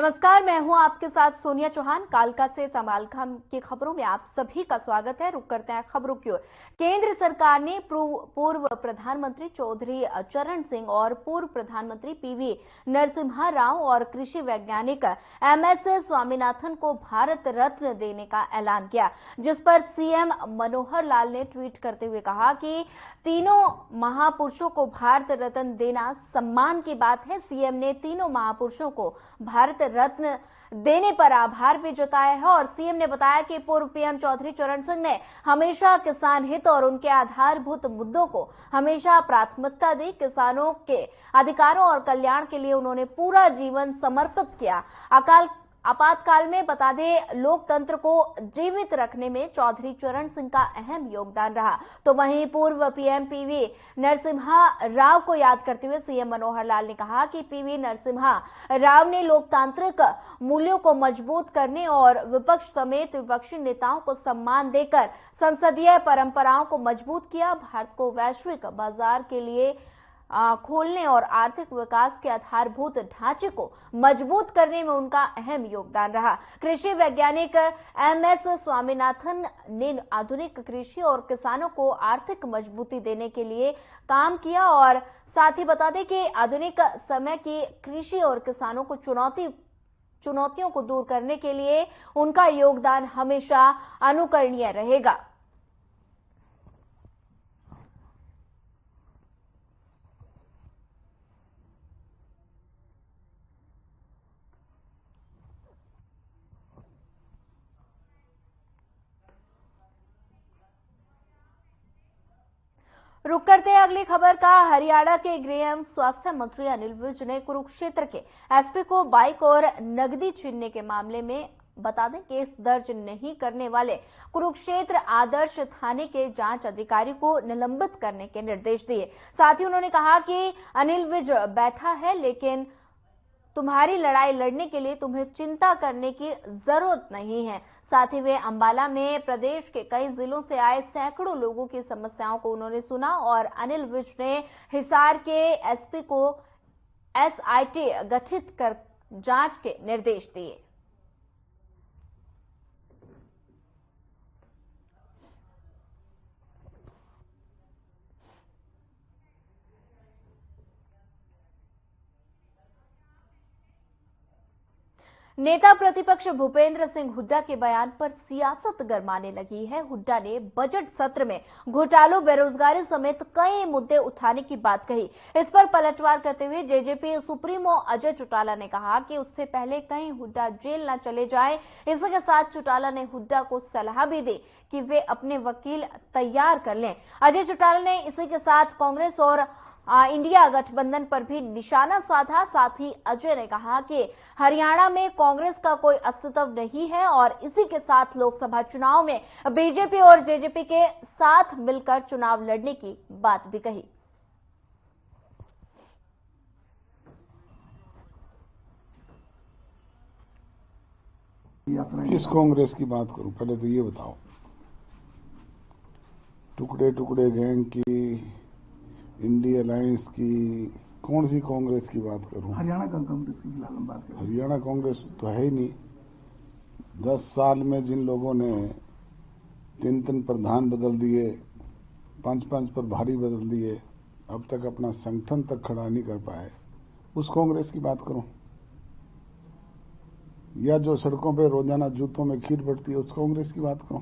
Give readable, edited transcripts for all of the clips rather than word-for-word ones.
नमस्कार, मैं हूं आपके साथ सोनिया चौहान। कालका से समालखम की खबरों में आप सभी का स्वागत है। रुक करते हैं खबरों की ओर। केंद्र सरकार ने पूर्व प्रधानमंत्री चौधरी चरण सिंह और पूर्व प्रधानमंत्री पीवी नरसिम्हा राव और कृषि वैज्ञानिक एमएस स्वामीनाथन को भारत रत्न देने का ऐलान किया, जिस पर सीएम मनोहर लाल ने ट्वीट करते हुए कहा कि तीनों महापुरुषों को भारत रत्न देना सम्मान की बात है। सीएम ने तीनों महापुरुषों को भारत रत्न देने पर आभार भी जताया है और सीएम ने बताया कि पूर्व पीएम चौधरी चरण सिंह ने हमेशा किसान हित और उनके आधारभूत मुद्दों को हमेशा प्राथमिकता दी। किसानों के अधिकारों और कल्याण के लिए उन्होंने पूरा जीवन समर्पित किया। आपातकाल में बता दें, लोकतंत्र को जीवित रखने में चौधरी चरण सिंह का अहम योगदान रहा। तो वहीं पूर्व पीएम पीवी नरसिम्हा राव को याद करते हुए सीएम मनोहर लाल ने कहा कि पीवी नरसिम्हा राव ने लोकतांत्रिक मूल्यों को मजबूत करने और विपक्ष समेत विपक्षी नेताओं को सम्मान देकर संसदीय परंपराओं को मजबूत किया। भारत को वैश्विक बाजार के लिए खोलने और आर्थिक विकास के आधारभूत ढांचे को मजबूत करने में उनका अहम योगदान रहा। कृषि वैज्ञानिक एमएस स्वामीनाथन ने आधुनिक कृषि और किसानों को आर्थिक मजबूती देने के लिए काम किया और साथ ही बता दें कि आधुनिक समय की कृषि और किसानों को चुनौतियों को दूर करने के लिए उनका योगदान हमेशा अनुकरणीय रहेगा। रुक करते हैं अगली खबर का। हरियाणा के गृह एवं स्वास्थ्य मंत्री अनिल विज ने कुरुक्षेत्र के एसपी को बाइक और नकदी छीनने के मामले में बता दें केस दर्ज नहीं करने वाले कुरुक्षेत्र आदर्श थाने के जांच अधिकारी को निलंबित करने के निर्देश दिए। साथ ही उन्होंने कहा कि अनिल विज बैठा है, लेकिन तुम्हारी लड़ाई लड़ने के लिए तुम्हें चिंता करने की जरूरत नहीं है। साथ ही वे अंबाला में प्रदेश के कई जिलों से आए सैकड़ों लोगों की समस्याओं को उन्होंने सुना और अनिल विज ने हिसार के एसपी को एसआईटी गठित कर जांच के निर्देश दिए। नेता प्रतिपक्ष भूपेंद्र सिंह हुड्डा के बयान पर सियासत गरमाने लगी है। हुड्डा ने बजट सत्र में घोटालों, बेरोजगारी समेत कई मुद्दे उठाने की बात कही। इस पर पलटवार करते हुए जेजेपी सुप्रीमो अजय चौटाला ने कहा कि उससे पहले कहीं हुड्डा जेल न चले जाएं। इसी के साथ चौटाला ने हुड्डा को सलाह भी दी कि वे अपने वकील तैयार कर लें। अजय चौटाला ने इसी के साथ कांग्रेस और इंडिया गठबंधन पर भी निशाना साधा। साथ ही अजय ने कहा कि हरियाणा में कांग्रेस का कोई अस्तित्व नहीं है और इसी के साथ लोकसभा चुनाव में बीजेपी और जेजेपी के साथ मिलकर चुनाव लड़ने की बात भी कही। किस कांग्रेस की बात करूं, पहले तो ये बताओ। टुकड़े टुकड़े गैंग की, इंडिया अलायंस की, कौन सी कांग्रेस की बात करूं? हरियाणा कांग्रेस की फिलहाल हम बात करें। हरियाणा कांग्रेस तो है ही नहीं। 10 साल में जिन लोगों ने 3 प्रधान बदल दिए, 5 प्रभारी बदल दिए, अब तक अपना संगठन तक खड़ा नहीं कर पाए, उस कांग्रेस की बात करूं? या जो सड़कों पे रोजाना जूतों में खीर बढ़ती है, उस कांग्रेस की बात करूं?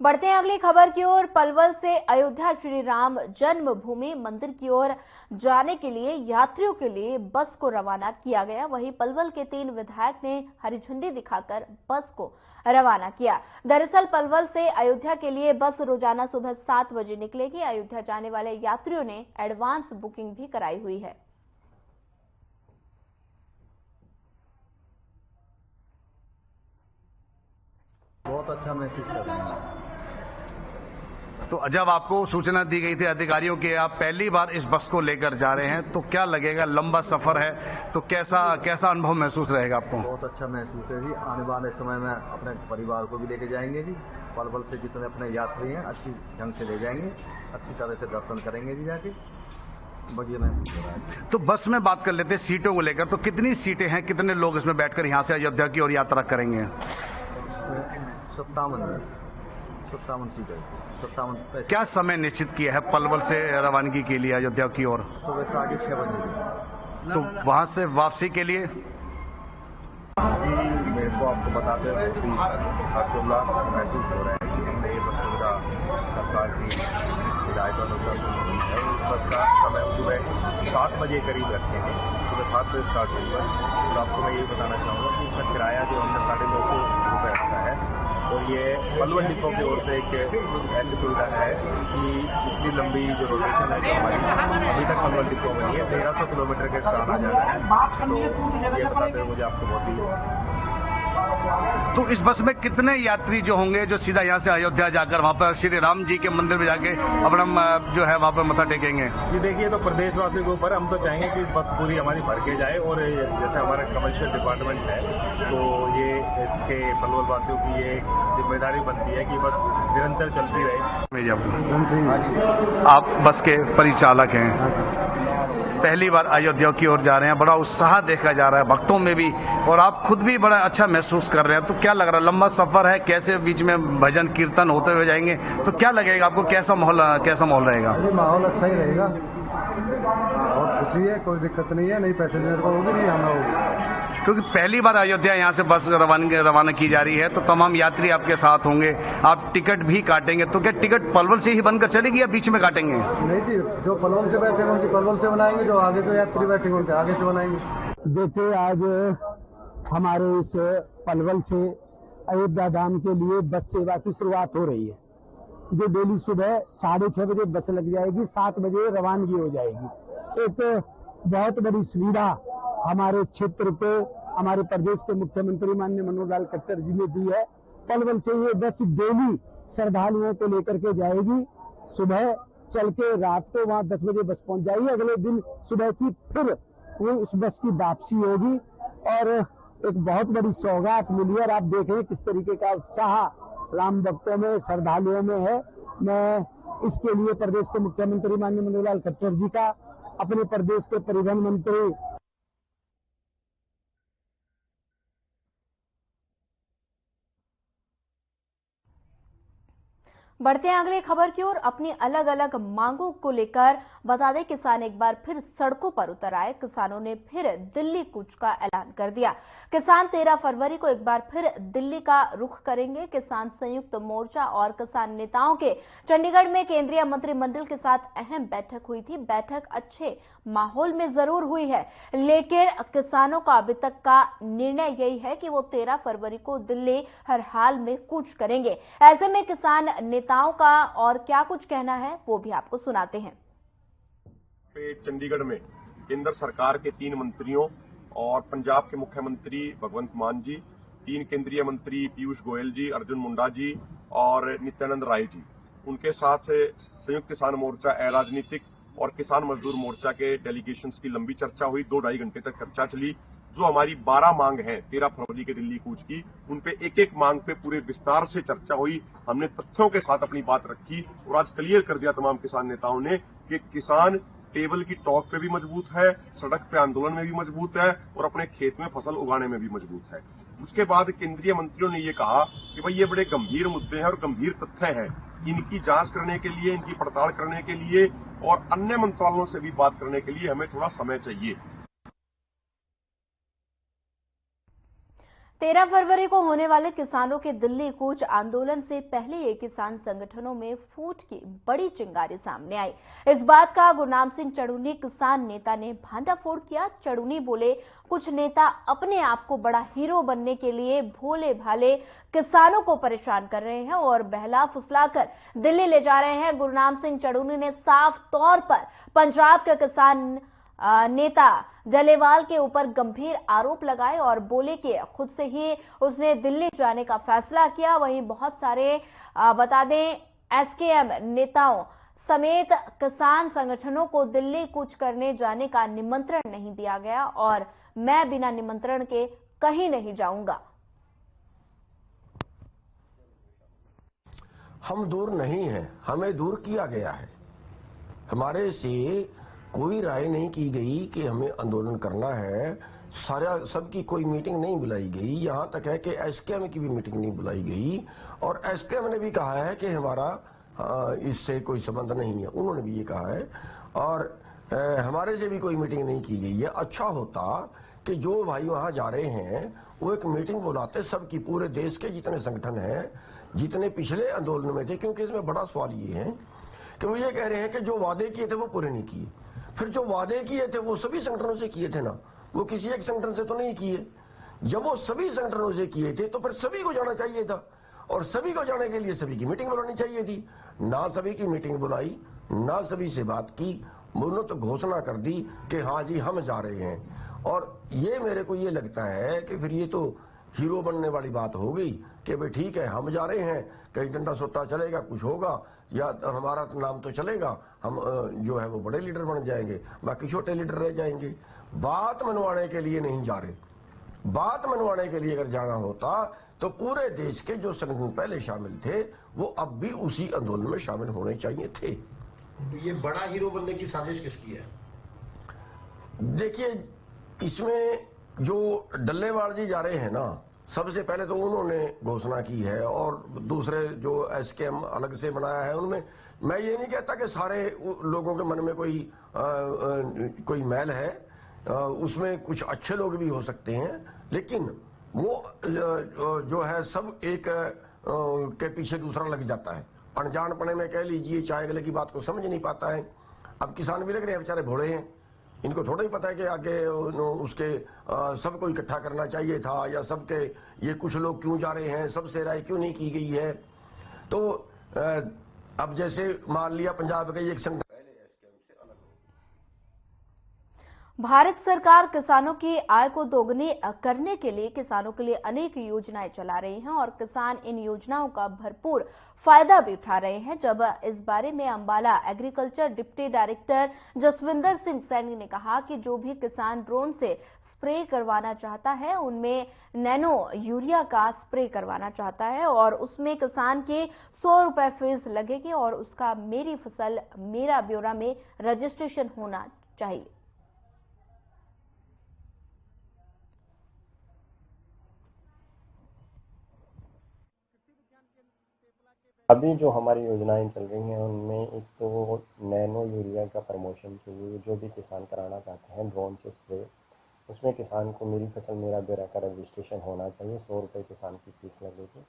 बढ़ते हैं अगली खबर की ओर। पलवल से अयोध्या श्री राम जन्मभूमि मंदिर की ओर जाने के लिए यात्रियों के लिए बस को रवाना किया गया। वहीं पलवल के 3 विधायक ने हरी झंडी दिखाकर बस को रवाना किया। दरअसल पलवल से अयोध्या के लिए बस रोजाना सुबह 7 बजे निकलेगी। अयोध्या जाने वाले यात्रियों ने एडवांस बुकिंग भी कराई हुई है। बहुत अच्छा मैसेज कर रहे हैं। तो जब आपको सूचना दी गई थी अधिकारियों की आप पहली बार इस बस को लेकर जा रहे हैं तो क्या लगेगा? लंबा सफर है तो कैसा अनुभव महसूस रहेगा आपको? बहुत अच्छा महसूस है जी। आने वाले समय में अपने परिवार को भी लेके जाएंगे जी। पलवल से जितने अपने यात्री हैं अच्छी ढंग से ले जाएंगे, अच्छी तरह से दर्शन करेंगे जी जाके। बढ़िया महसूस हो रहा है। तो बस में बात कर लेते हैं सीटों को लेकर, तो कितनी सीटें हैं, कितने लोग इसमें बैठकर यहाँ से अयोध्या की ओर यात्रा करेंगे? 57 सीटें, 57। क्या समय निश्चित किया है पलवल से रवानगी के लिए अयोध्या की ओर? सुबह 6:30 बजे। तो वहां से वापसी के लिए जी मेरे को आपको बताते हुए हर्षोल्लास महसूस हो रहा है कि हमने ये बस सुविधा सरकार की हिदायतों है। इस बस का समय सुबह 7 बजे करीब रखे हैं। सुबह 7 बजे स्टार्ट हुई बस। तो आपको मैं ये बताना चाहूँगा कि इसका किराया जो हमने 950 रुपये रखा है और ये पलवल डिपो की ओर से एक ऐसी सुविधा है कि इतनी लंबी जो रोटेशन है जो हमारी अभी तक पलवल डिपो में है 1300 किलोमीटर के साथ आ जाना है। तो ये बताते हुए मुझे आपको बहुत ही। तो इस बस में कितने यात्री जो होंगे जो सीधा यहाँ से अयोध्या जाकर वहाँ पर श्री राम जी के मंदिर में जाके अपना जो है वहाँ पर मत्था टेकेंगे? जी देखिए, तो प्रदेशवासियों के ऊपर हम तो चाहेंगे कि बस पूरी हमारी भर के जाए और जैसे हमारा कमर्शियल डिपार्टमेंट है तो ये इसके पलवल वासियों की ये जिम्मेदारी बनती है कि बस निरंतर चलती रहे। आप बस के परिचालक हैं, पहली बार अयोध्या की ओर जा रहे हैं, बड़ा उत्साह देखा जा रहा है भक्तों में भी और आप खुद भी बड़ा अच्छा महसूस कर रहे हैं। तो क्या लग रहा है, लंबा सफर है, कैसे बीच में भजन कीर्तन होते हुए जाएंगे तो क्या लगेगा आपको? कैसा माहौल रहेगा? माहौल अच्छा ही रहेगा, बहुत खुशी है, कोई दिक्कत नहीं है, नहीं पैसेंजर को होगी नहीं हमें होगी। क्योंकि पहली बार अयोध्या यहाँ से बस रवाना की जा रही है तो तमाम यात्री आपके साथ होंगे, आप टिकट भी काटेंगे, तो क्या टिकट पलवल से ही बनकर चलेगी या बीच में काटेंगे? नहीं जी, जो पलवल से बैठे उनकी पलवल से बनाएंगे, जो आगे जो यात्री बैठेंगे उनके आगे से बनाएंगे। देखिए, आज हमारे इस पलवल से अयोध्या धाम के लिए बस सेवा की शुरुआत हो रही है, जो डेली सुबह 6:30 बजे बस लग जाएगी, 7 बजे रवानगी हो जाएगी। एक बहुत बड़ी सुविधा हमारे क्षेत्र को हमारे प्रदेश के मुख्यमंत्री माननीय मनोहर लाल खट्टर जी ने दी है। पलवल से ये बस डेली श्रद्धालुओं को लेकर के जाएगी, सुबह चल के रात को वहां 10 बजे बस पहुंच जाएगी। अगले दिन सुबह की फिर वो उस बस की वापसी होगी और एक बहुत बड़ी सौगात मिली है और आप देखें किस तरीके का उत्साह राम भक्तों में, श्रद्धालुओं में है। मैं इसके लिए प्रदेश के मुख्यमंत्री माननीय मनोहर लाल खट्टर जी का, अपने प्रदेश के परिवहन मंत्री बढ़ते हैं अगली खबर की ओर। अपनी अलग अलग मांगों को लेकर बता दें, किसान एक बार फिर सड़कों पर उतर आए। किसानों ने फिर दिल्ली कूच का ऐलान कर दिया। किसान 13 फरवरी को एक बार फिर दिल्ली का रुख करेंगे। किसान संयुक्त मोर्चा और किसान नेताओं के चंडीगढ़ में केंद्रीय मंत्रिमंडल के साथ अहम बैठक हुई थी। बैठक अच्छे माहौल में जरूर हुई है, लेकिन किसानों का अभी तक का निर्णय यही है कि वो 13 फरवरी को दिल्ली हर हाल में कूच करेंगे। ऐसे में किसान नेताओं का और क्या कुछ कहना है वो भी आपको सुनाते हैं। चंडीगढ़ में केंद्र सरकार के 3 मंत्रियों और पंजाब के मुख्यमंत्री भगवंत मान जी, 3 केंद्रीय मंत्री पीयूष गोयल जी, अर्जुन मुंडा जी और नित्यानंद राय जी, उनके साथ संयुक्त किसान मोर्चा अराजनीतिक और किसान मजदूर मोर्चा के डेलीगेशंस की लंबी चर्चा हुई। 2-2.5 घंटे तक चर्चा चली। जो हमारी 12 मांग है 13 फरवरी के दिल्ली कूच की, उन पे एक एक मांग पे पूरे विस्तार से चर्चा हुई। हमने तथ्यों के साथ अपनी बात रखी और आज क्लियर कर दिया तमाम किसान नेताओं ने कि किसान टेबल की टॉक पे भी मजबूत है, सड़क पे आंदोलन में भी मजबूत है और अपने खेत में फसल उगाने में भी मजबूत है। उसके बाद केंद्रीय मंत्रियों ने ये कहा कि भाई ये बड़े गंभीर मुद्दे हैं और गंभीर तथ्य हैं, इनकी जांच करने के लिए, इनकी पड़ताल करने के लिए और अन्य मंत्रालयों से भी बात करने के लिए हमें थोड़ा समय चाहिए। 13 फरवरी को होने वाले किसानों के दिल्ली कूच आंदोलन से पहले ही किसान संगठनों में फूट की बड़ी चिंगारी सामने आई। इस बात का गुरनाम सिंह चढ़ूनी किसान नेता ने भांडाफोड़ किया। चढ़ूनी बोले, कुछ नेता अपने आप को बड़ा हीरो बनने के लिए भोले भाले किसानों को परेशान कर रहे हैं और बहला फुसलाकर दिल्ली ले जा रहे हैं। गुरनाम सिंह चढ़ूनी ने साफ तौर पर पंजाब के किसान नेता जलेवाल के ऊपर गंभीर आरोप लगाए और बोले कि खुद से ही उसने दिल्ली जाने का फैसला किया। वहीं बहुत सारे बता दें एसकेएम नेताओं समेत किसान संगठनों को दिल्ली कूच करने जाने का निमंत्रण नहीं दिया गया और मैं बिना निमंत्रण के कहीं नहीं जाऊंगा। हम दूर नहीं हैं, हमें दूर किया गया है। हमारे से कोई राय नहीं की गई कि हमें आंदोलन करना है। सबकी कोई मीटिंग नहीं बुलाई गई। यहां तक है कि एसकेएम की भी मीटिंग नहीं बुलाई गई और एसकेएम ने भी कहा है कि हमारा इससे कोई संबंध नहीं है, उन्होंने भी ये कहा है। और हमारे से भी कोई मीटिंग नहीं की गई है। अच्छा होता कि जो भाई वहां जा रहे हैं वो एक मीटिंग बुलाते, सबकी, पूरे देश के जितने संगठन हैं, जितने पिछले आंदोलन में थे। क्योंकि इसमें बड़ा सवाल ये है कि वो ये कह रहे हैं कि जो वादे किए थे वो पूरे नहीं किए। फिर जो वादे किए थे वो सभी संगठनों से किए थे ना, वो किसी एक संगठन से तो नहीं किए। जब वो सभी संगठनों से किए थे तो फिर सभी को जाना चाहिए था और सभी को जाने के लिए सभी की मीटिंग बुलानी चाहिए थी। ना सभी की मीटिंग बुलाई, ना सभी से बात की, उन्होंने तो घोषणा कर दी कि हाँ जी हम जा रहे हैं। और ये मेरे को ये लगता है कि फिर ये तो हीरो बनने वाली बात हो गई कि भाई ठीक है हम जा रहे हैं, कहीं डंडा सोटा चलेगा, कुछ होगा या हमारा नाम तो चलेगा, हम जो है वो बड़े लीडर बन जाएंगे, बाकी छोटे लीडर रह जाएंगे। बात मनवाने के लिए नहीं जा रहे। बात मनवाने के लिए अगर जाना होता तो पूरे देश के जो संगठन पहले शामिल थे वो अब भी उसी आंदोलन में शामिल होने चाहिए थे। तो ये बड़ा हीरो बनने की साजिश किसकी है? देखिए, इसमें जो डल्लेवाल जी जा रहे हैं ना, सबसे पहले तो उन्होंने घोषणा की है और दूसरे जो एसकेएम अलग से बनाया है उनमें, मैं ये नहीं कहता कि सारे लोगों के मन में कोई मैल है, उसमें कुछ अच्छे लोग भी हो सकते हैं, लेकिन वो जो है सब एक के पीछे दूसरा लग जाता है। अनजानपने में कह लीजिए, चाहे अगले की बात को समझ नहीं पाता है। अब किसान भी लग रहे हैं बेचारे भोले हैं, इनको थोड़ा ही पता है कि आगे उसके सबको इकट्ठा करना चाहिए था या सबके ये कुछ लोग क्यों जा रहे हैं, सबसे राय क्यों नहीं की गई है। तो अब जैसे मान लिया पंजाब का एक संगठन भारत सरकार किसानों की आय को दोगुनी करने के लिए किसानों के लिए अनेक योजनाएं चला रही हैं और किसान इन योजनाओं का भरपूर फायदा भी उठा रहे हैं। जब इस बारे में Ambala agriculture deputy director Jaswinder Singh Saini ने कहा कि जो भी किसान ड्रोन से स्प्रे करवाना चाहता है उनमें नैनो यूरिया का स्प्रे करवाना चाहता है और उसमें किसान के 100 रुपए फीस लगेगी और उसका मेरी फसल मेरा ब्यौरा में रजिस्ट्रेशन होना चाहिए। अभी जो हमारी योजनाएं चल रही हैं उनमें एक तो नैनो यूरिया का प्रमोशन के लिए जो भी किसान कराना चाहते हैं ड्रोन से स्प्रे, उसमें किसान को मेरी फसल मेरा ब्यौरा का रजिस्ट्रेशन होना चाहिए। 100 रुपये किसान की फीस लगेगी।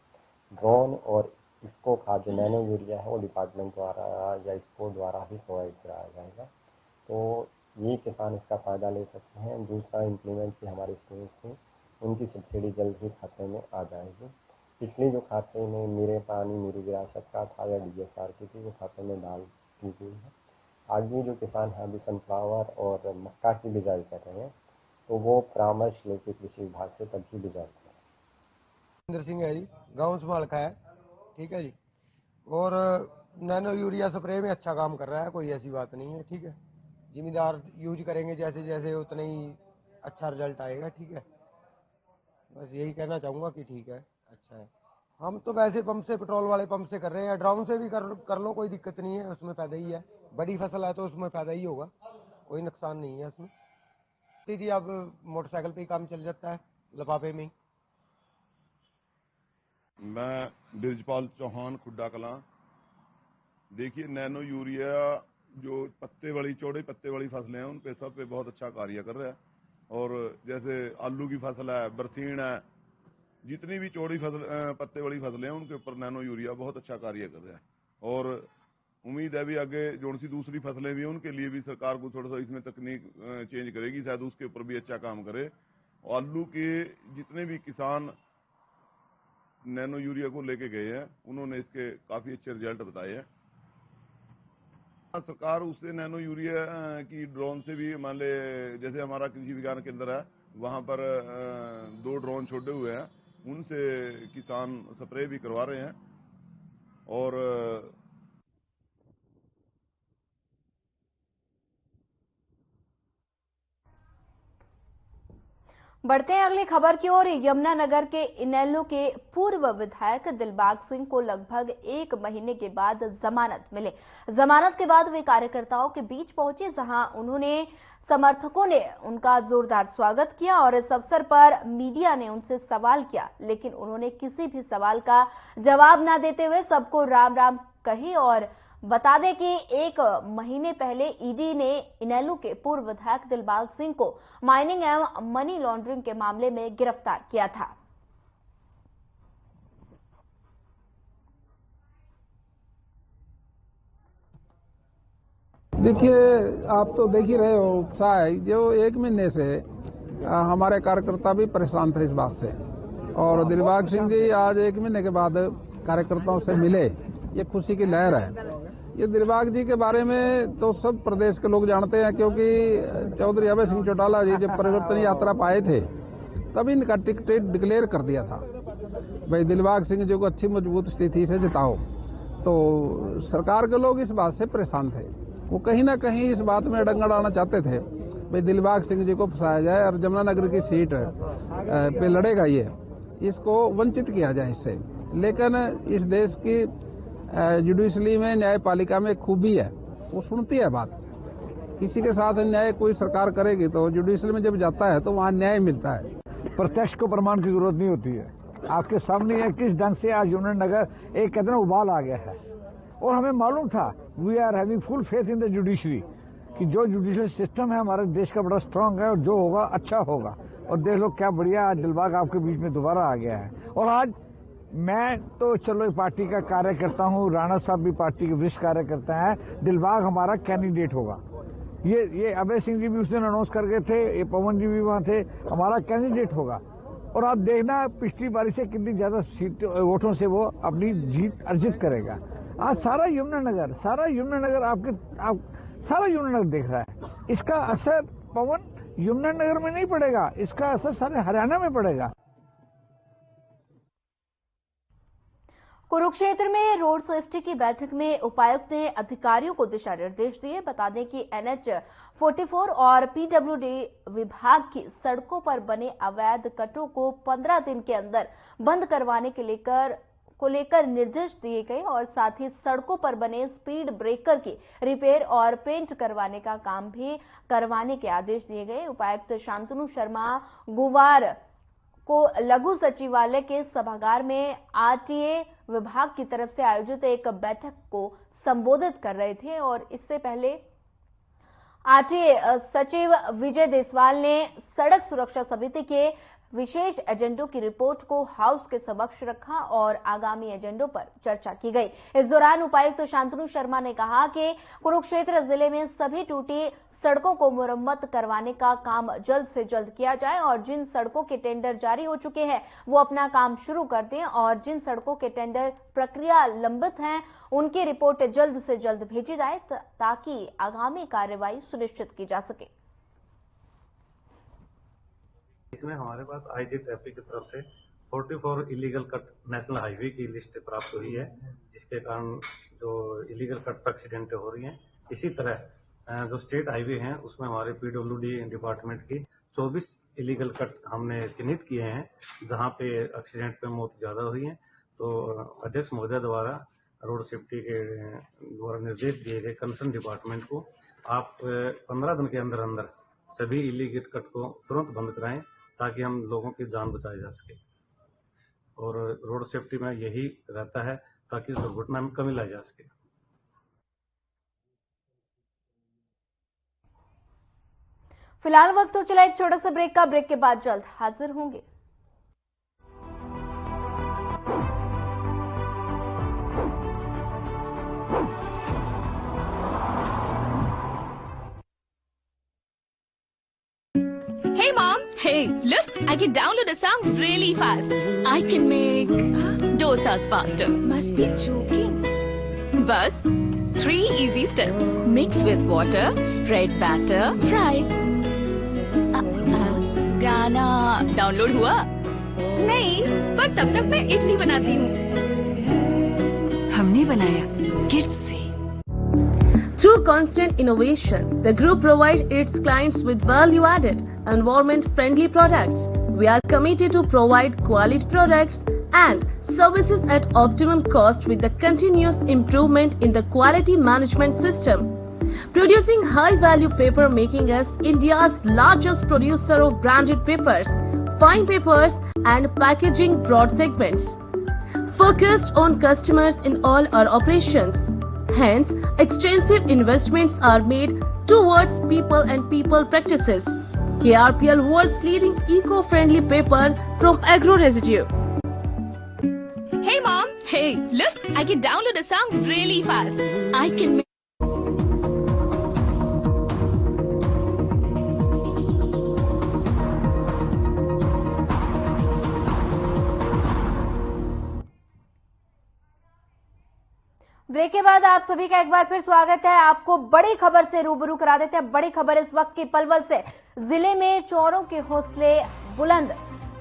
ड्रोन और इफ्को खाद जो नैनो यूरिया है वो डिपार्टमेंट द्वारा या इफ्को द्वारा ही प्रोवाइड कराया जाएगा, तो ये किसान इसका फ़ायदा ले सकते हैं। दूसरा, इम्प्लीमेंट की हमारी स्कीम्स थी उनकी सब्सिडी जल्द ही खाते में आ जाएगी। पिछले जो खाते में मेरे पानी मेरी विरासत का था या डीएसआर की थी वो खाते में डाल की गई है। आगे जो किसान हैं अभी सनफ्लावर और मक्का की बिजाई कर रहे हैं तो वो परामर्श लेके कृषि विभाग से तभी बिजाई करें। इंद्र सिंह है जी, गाँव समालखा है, ठीक है जी। और नैनो यूरिया स्प्रे में अच्छा काम कर रहा है, कोई ऐसी बात नहीं है, ठीक है। जिम्मेदार यूज करेंगे जैसे जैसे उतना ही अच्छा रिजल्ट आएगा, ठीक है। बस यही कहना चाहूँगा कि ठीक है, अच्छा है। हम तो वैसे पंप से, पेट्रोल वाले पंप से कर रहे हैं, ड्राउन से भी कर लो, कोई दिक्कत नहीं है, उसमें फायदा ही है। बड़ी फसल है तो उसमें फायदा ही होगा, कोई नुकसान नहीं है उसमें। दीदी अब मोटरसाइकिल पे ही काम चल जाता है, लिफाफे में ही। मैं ब्रिजपाल चौहान, खुड्डा कलां। देखिए, नैनो यूरिया जो पत्ते वाली, चौड़े पत्ते वाली फसलें हैं उन पे सब पे बहुत अच्छा कार्य कर रहा है। और जैसे आलू की फसल है, बरसीन है, जितनी भी चौड़ी फसल पत्ते वाली फसलें हैं उनके ऊपर नैनो यूरिया बहुत अच्छा कार्य कर रहा है। और उम्मीद है भी आगे जो सी दूसरी फसलें भी हैं उनके लिए भी सरकार को थोड़ा सा इसमें तकनीक चेंज करेगी, शायद उसके ऊपर भी अच्छा काम करे। आलू के जितने भी किसान नैनो यूरिया को लेके गए हैं उन्होंने इसके काफी अच्छे रिजल्ट बताए हैं। सरकार उससे नैनो यूरिया की ड्रोन से भी, मान ले जैसे हमारा कृषि विज्ञान केंद्र है वहां पर 2 ड्रोन छोड़े हुए हैं, उनसे किसान स्प्रे भी करवा रहे हैं। और बढ़ते हैं अगली खबर की ओर। यमुनानगर के इनेलो के पूर्व विधायक दिलबाग सिंह को लगभग 1 महीने के बाद जमानत मिले। जमानत के बाद वे कार्यकर्ताओं के बीच पहुंचे, जहां उन्होंने समर्थकों ने उनका जोरदार स्वागत किया और इस अवसर पर मीडिया ने उनसे सवाल किया, लेकिन उन्होंने किसी भी सवाल का जवाब न देते हुए सबको राम राम कही। और बता दें कि 1 महीने पहले ईडी ने इनेलो के पूर्व विधायक दिलबाग सिंह को माइनिंग एवं मनी लॉन्ड्रिंग के मामले में गिरफ्तार किया था। देखिए, आप तो देख ही रहे हो उत्साह है जो 1 महीने से हमारे कार्यकर्ता भी परेशान थे इस बात से, और दिलबाग सिंह जी आज 1 महीने के बाद कार्यकर्ताओं से मिले, ये खुशी की लहर है। ये दिलबाग जी के बारे में तो सब प्रदेश के लोग जानते हैं, क्योंकि चौधरी अभय सिंह चौटाला जी जब परिवर्तन यात्रा पर आए थे तब इनका टिकट डिक्लेयर कर दिया था, भाई दिलबाग सिंह जी को अच्छी मजबूत स्थिति से जिताओ। तो सरकार के लोग इस बात से परेशान थे, वो कहीं ना कहीं इस बात में अड़ंगा डालना चाहते थे, भाई दिलबाग सिंह जी को फंसाया जाए और यमुनानगर की सीट पे लड़ेगा ये, इसको वंचित किया जाए इससे। लेकिन इस देश की जुडिशरी में, न्यायपालिका में खूबी है, वो सुनती है बात। किसी के साथ न्याय कोई सरकार करेगी तो जुडिशरी में जब जाता है तो वहाँ न्याय मिलता है। प्रत्यक्ष को प्रमाण की जरूरत नहीं होती है, आपके सामने है किस ढंग से आज यमुनानगर एक कहते हैं उबाल आ गया है। और हमें मालूम था, we are having full faith in the judiciary, कि जो जुडिशियल सिस्टम है हमारे देश का बड़ा स्ट्रांग है और जो होगा अच्छा होगा। और देख लो क्या बढ़िया, आज दिलबाग आपके बीच में दोबारा आ गया है। और आज मैं तो चलो पार्टी का कार्यकर्ता हूं, राणा साहब भी पार्टी के वरिष्ठ कार्यकर्ता हैं, दिलबाग हमारा कैंडिडेट होगा। ये अभय सिंह जी भी उस दिन अनाउंस कर गए थे, ये पवन जी भी वहां थे, हमारा कैंडिडेट होगा। और आप देखना पिछली बारी से कितनी ज्यादा वोटों से वो अपनी जीत अर्जित करेगा। आज सारा यमुनानगर सारा यमुनानगर देख रहा है। इसका असर पवन यमुनानगर में नहीं पड़ेगा, इसका असर सारे हरियाणा में पड़ेगा। कुरुक्षेत्र में रोड सेफ्टी की बैठक में उपायुक्त ने अधिकारियों को दिशा निर्देश दिए। बता दें कि NH 44 और PWD विभाग की सड़कों पर बने अवैध कटों को 15 दिन के अंदर बंद करवाने के लेकर निर्देश दिए गए और साथ ही सड़कों पर बने स्पीड ब्रेकर की रिपेयर और पेंट करवाने का काम भी करवाने के आदेश दिए गए। उपायुक्त शांतनु शर्मा गुवार को लघु सचिवालय के सभागार में RTA विभाग की तरफ से आयोजित एक बैठक को संबोधित कर रहे थे और इससे पहले RTA सचिव विजय देसवाल ने सड़क सुरक्षा समिति के विशेष एजेंडों की रिपोर्ट को हाउस के समक्ष रखा और आगामी एजेंडों पर चर्चा की गई। इस दौरान उपायुक्त शांतनु शर्मा ने कहा कि कुरुक्षेत्र जिले में सभी टूटी सड़कों को मुरम्मत करवाने का काम जल्द से जल्द किया जाए और जिन सड़कों के टेंडर जारी हो चुके हैं वो अपना काम शुरू कर दें और जिन सड़कों के टेंडर प्रक्रिया लंबित हैं उनकी रिपोर्ट जल्द से जल्द भेजी जाए ताकि आगामी कार्रवाई सुनिश्चित की जा सके। इसमें हमारे पास IG ट्रैफिक की तरफ से 44 इलीगल कट नेशनल हाईवे की लिस्ट प्राप्त हुई है, जिसके कारण जो इलीगल कट पर एक्सीडेंट हो रही हैं। इसी तरह जो स्टेट हाईवे हैं उसमें हमारे PWD डिपार्टमेंट की 24 इलीगल कट हमने चिन्हित किए हैं जहां पे एक्सीडेंट पे मौत ज्यादा हुई है। तो अध्यक्ष महोदय द्वारा रोड सेफ्टी के द्वारा निर्देश दिए गए कंसर्न डिपार्टमेंट को आप 15 दिन के अंदर अंदर सभी इलीगल कट को तुरंत बंद कराएं ताकि हम लोगों की जान बचाई जा सके। और रोड सेफ्टी में यही रहता है ताकि दुर्घटना में कमी लाई जा सके। फिलहाल वक्त तो चला एक छोटा सा ब्रेक का। ब्रेक के बाद जल्द हाजिर होंगे। Hey mom, hey, look, I can download a song really fast. I can make dosas faster. Must be joking. Bus, 3 easy steps. Mix with water, spread batter, fry. गाना डाउनलोड हुआ? नहीं, पर तब तक मैं इडली बनाती हूँ। हमने बनाया किड्स से। Through constant innovation, the group provides its clients with value-added, environment-friendly products We are committed to provide quality products and services at optimum cost with the continuous improvement in the quality management system. Producing high-value paper making us India's largest producer of branded papers, fine papers and packaging broad segments. Focused on customers in all our operations. Hence, extensive investments are made towards people and people practices. KRPL world's leading eco-friendly paper from agro residue. Hey mom, hey, look, I can download a song really fast. I can make break के बाद आप सभी का एक बार फिर स्वागत है। आपको बड़ी खबर से रूबरू करा देते हैं। बड़ी खबर इस वक्त की पलवल से। जिले में चोरों के हौसले बुलंद,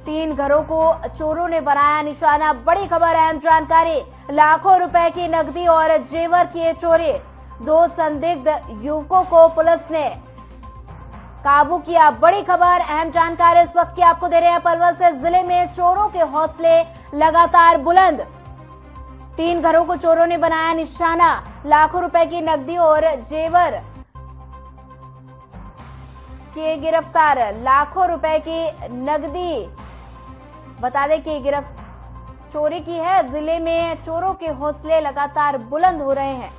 3 घरों को चोरों ने बनाया निशाना। बड़ी खबर, अहम जानकारी, लाखों रुपए की नकदी और जेवर किए चोरी। 2 संदिग्ध युवकों को पुलिस ने काबू किया। बड़ी खबर, अहम जानकारी इस वक्त की आपको दे रहे हैं पलवल से। जिले में चोरों के हौसले लगातार बुलंद, 3 घरों को चोरों ने बनाया निशाना। लाखों रुपए की नकदी और जेवर किए गिरफ्तार। लाखों रुपए की नकदी, बता दें कि चोरी की है। जिले में चोरों के हौसले लगातार बुलंद हो रहे हैं।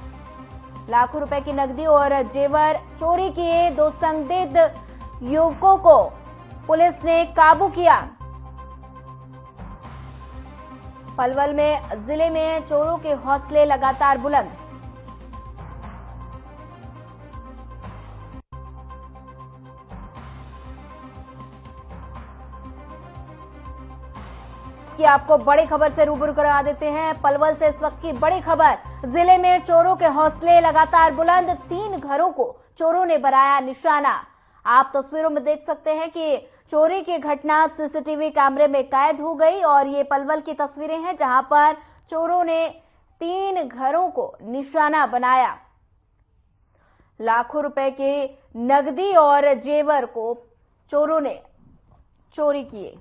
लाखों रुपए की नकदी और जेवर चोरी किए 2 संदिग्ध युवकों को पुलिस ने काबू किया। पलवल में जिले में चोरों के हौसले लगातार बुलंद। कि आपको बड़ी खबर से रूबरू करा देते हैं। पलवल से इस वक्त की बड़ी खबर, जिले में चोरों के हौसले लगातार बुलंद, 3 घरों को चोरों ने बनाया निशाना। आप तस्वीरों में देख सकते हैं कि चोरी की घटना सीसीटीवी कैमरे में कैद हो गई और ये पलवल की तस्वीरें हैं जहां पर चोरों ने 3 घरों को निशाना बनाया। लाखों रुपए की नकदी और जेवर को चोरों ने चोरी किए।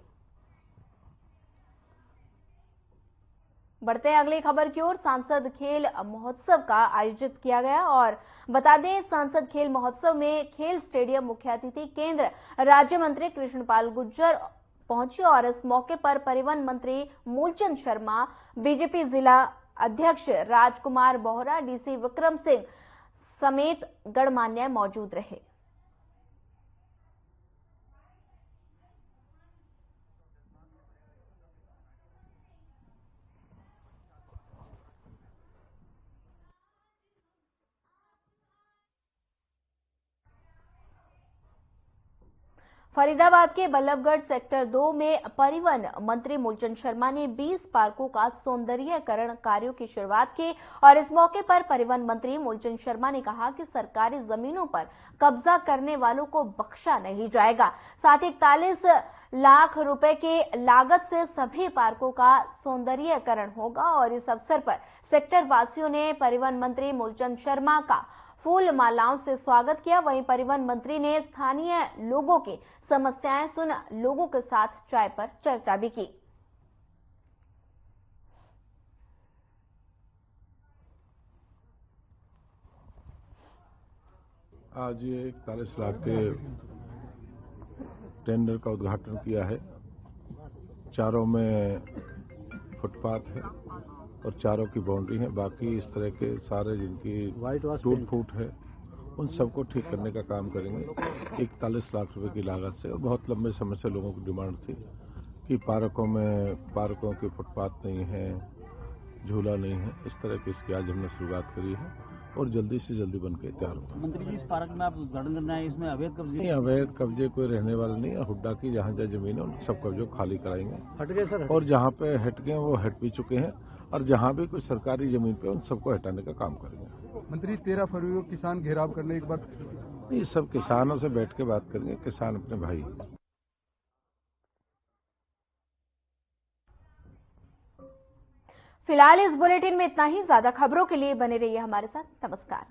बढ़ते हैं अगली खबर की ओर। सांसद खेल महोत्सव का आयोजित किया गया और बता दें, सांसद खेल महोत्सव में खेल स्टेडियम मुख्य अतिथि केंद्र राज्य मंत्री कृष्णपाल गुर्जर पहुंचे और इस मौके पर परिवहन मंत्री मूलचंद शर्मा, बीजेपी जिला अध्यक्ष राजकुमार बोहरा, डीसी विक्रम सिंह समेत गणमान्य मौजूद रहे। फरीदाबाद के बल्लभगढ़ सेक्टर 2 में परिवहन मंत्री मूलचंद शर्मा ने 20 पार्कों का सौंदर्यीकरण कार्यों की शुरुआत की और इस मौके पर परिवहन मंत्री मूलचंद शर्मा ने कहा कि सरकारी जमीनों पर कब्जा करने वालों को बख्शा नहीं जाएगा। साथ ही 41 लाख रुपए की लागत से सभी पार्कों का सौंदर्यीकरण होगा और इस अवसर पर सेक्टर वासियों ने परिवहन मंत्री मूलचंद शर्मा का फूल मालाओं से स्वागत किया। वहीं परिवहन मंत्री ने स्थानीय लोगों की समस्याएं सुन लोगों के साथ चाय पर चर्चा भी की। आज ये 41 लाख के टेंडर का उद्घाटन किया है। चारों में फुटपाथ है और चारों की बाउंड्री है। बाकी इस तरह के सारे जिनकी टूट फूट है उन सबको ठीक करने का काम करेंगे। 41 लाख रुपए की लागत से। और बहुत लंबे समय से लोगों की डिमांड थी कि पार्कों के फुटपाथ नहीं है, झूला नहीं है। इस तरह की इसकी आज हमने शुरुआत करी है और जल्दी से जल्दी बनके तैयार होगा। मंत्री जी, इस पार्क में आप उद्घाटन करना है, इसमें अवैध कब्जे नहीं, अवैध कब्जे कोई रहने वाला नहीं है। हुड्डा की जहाँ जहाँ जमीन है उन सब कब्जों खाली कराएंगे। हट गए सर? और जहाँ पे हट गए वो हट भी चुके हैं और जहाँ भी कोई सरकारी जमीन पे उन सबको हटाने का काम करेंगे। मंत्री 13 फरवरी को किसान घेराव करने एक बार ये सब किसानों से बैठ के बात करेंगे। किसान अपने भाई। फिलहाल इस बुलेटिन में इतना ही। ज्यादा खबरों के लिए बने रहिए हमारे साथ। नमस्कार।